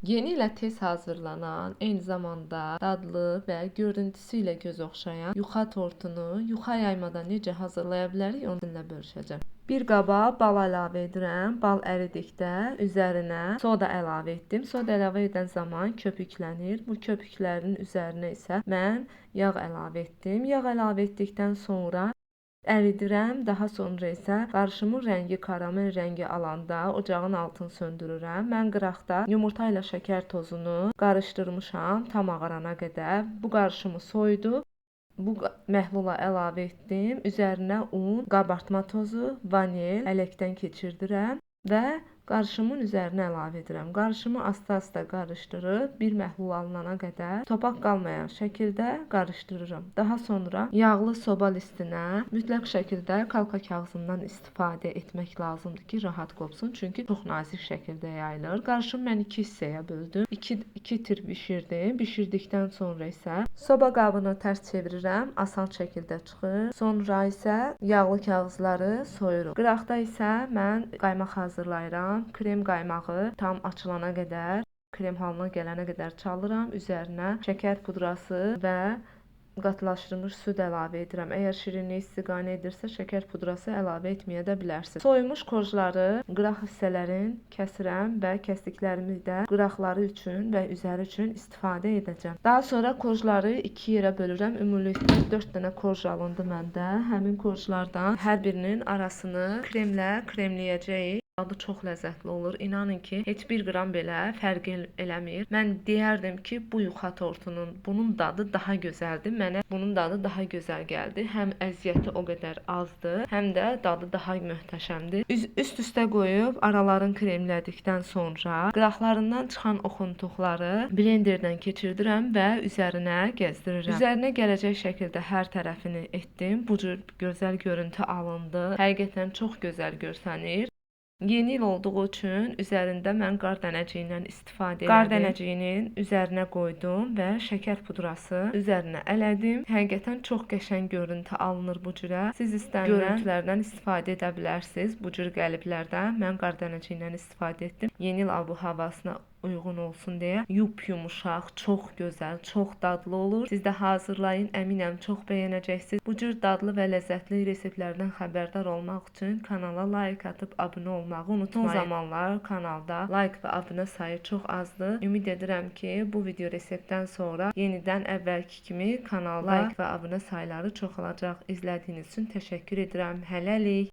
Yeni ilə tez hazırlanan, eyni zamanda dadlı və görüntüsü ilə göz oxşayan yuxa tortunu yuxa yaymadan necə hazırlaya bilərik, onu sizinlə bölüşəcəm. Bir qaba bal əlavə edirəm. Bal əridikdə üzərinə soda əlavə etdim. Soda əlavə edən zaman köpüklənir. Bu köpüklərin üzərinə isə mən yağ əlavə etdim. Yağ əlavə etdikdən sonra əridirəm. Daha sonra isə qarışımın rəngi karamel rəngi alanda ocağın altını söndürürəm. Mən qıraqda yumurta ilə şəkər tozunu qarışdırmışam tam ağarana qədər. Bu qarışımı soyudub bu məhlula əlavə etdim. Üzərinə un, qabartma tozu, vanil ələkdən keçirdirəm və qarışımın üzərinə əlavə edirəm. Qarışımı asta-asta qarışdırıb bir məhlul alınana qədər topaq qalmayan şəkildə qarışdırıram. Daha sonra yağlı soba listinə mütləq şəkildə kalka kağızından istifadə etmək lazımdır ki, rahat qopsun. Çünki çox nazik şəkildə yayılır. Qarışımı mən 2 hissəyə böldüm. 2 tir bişirdim. Bişirdikdən sonra isə soba qabını tərs çevirirəm. Asan şəkildə çıxır. Sonra isə yağlı kağızları soyuruq. Qıraqda isə mən qaymaq hazırlayıram. Krem qaymağı tam açılana qədər, krem halına gələnə qədər çalıram. Üzərinə şəkər pudrası və qatılaşdırılmış süd əlavə edirəm. Əgər şirinlik istiqamət edirsə, şəkər pudrası əlavə etməyə də bilərsiniz. Soyulmuş korjları qıraq hissələrin kəsirəm və kəsdiklərimi də qıraqları üçün və üzəri üçün istifadə edəcəm. Daha sonra korjları 2 yerə bölürəm. Ümumilikdə 4 dənə korj alındı məndə. Həmin korjlardan hər birinin arasını kremlə kremləyəcəyik. Dadı çox ləzzətli olur. İnanın ki, heç 1 qram belə fərq eləmir. Mən deyərdim ki, bu yuxa tortunun bunun dadı daha gözəldir. Mənə bunun dadı daha gözəl gəldi. Həm əziyyəti o qədər azdır, həm də dadı daha möhtəşəmdir. Üst-üstə qoyub aralarını kremlədikdən sonra qıraqlarından çıxan oxuntuqları blenderdən keçirdirəm və üzərinə gəzdirirəm. Üzərinə gələcək şəkildə hər tərəfini etdim. Bu cür gözəl görüntü alındı. Həqiqətən çox gözəl görsənir. Yeni il olduğu üçün üzərində mən qar dənəciyindən istifadə etdim. Qar dənəciyinin üzərinə qoydum və şəkər pudrası üzərinə ələdim. Həqiqətən çox qəşəng görüntü alınır bu cürə. Siz istənilən görüntülərdən istifadə edə bilərsiniz. Bu cür qəliblərdən mən qar dənəciyindən istifadə etdim. Yeni il havasına uyğun olsun deyə yumuşaq, çox gözəl, çox dadlı olur. Siz də hazırlayın, əminəm çox bəyənəcəksiniz. Bu cür dadlı və ləzzətli reseptlərdən xəbərdar olmaq üçün kanala like atıb abunə olmağı unutmayın. Son zamanlar kanalda like və abunə sayı çox azdır. Ümid edirəm ki, bu video reseptdən sonra yenidən əvvəlki kimi kanala like və abunə sayları çoxalacaq. İzlədiyiniz üçün təşəkkür edirəm. Hələlik.